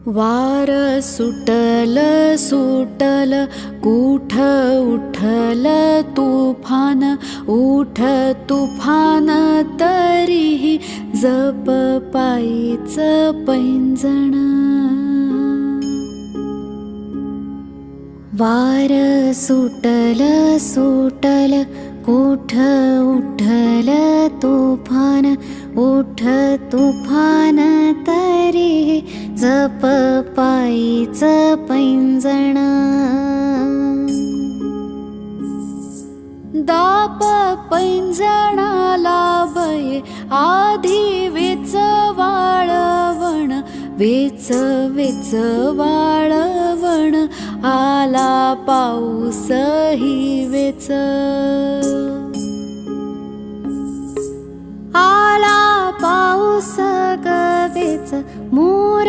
वार सुटल सुटल कुठ उठल तुफान, उठ तुफान तरीही जप पायीच पैंजण. वार सुटल सुटल कुठ उठल तुफान, उठ तुफान तरी जप पायीच पैंजण. दाप पैंजणाला बये आधी वेच वाळवण, वेच वेच वाळवण आला पाऊस ही वेच. आला पाऊस ग वेच मोर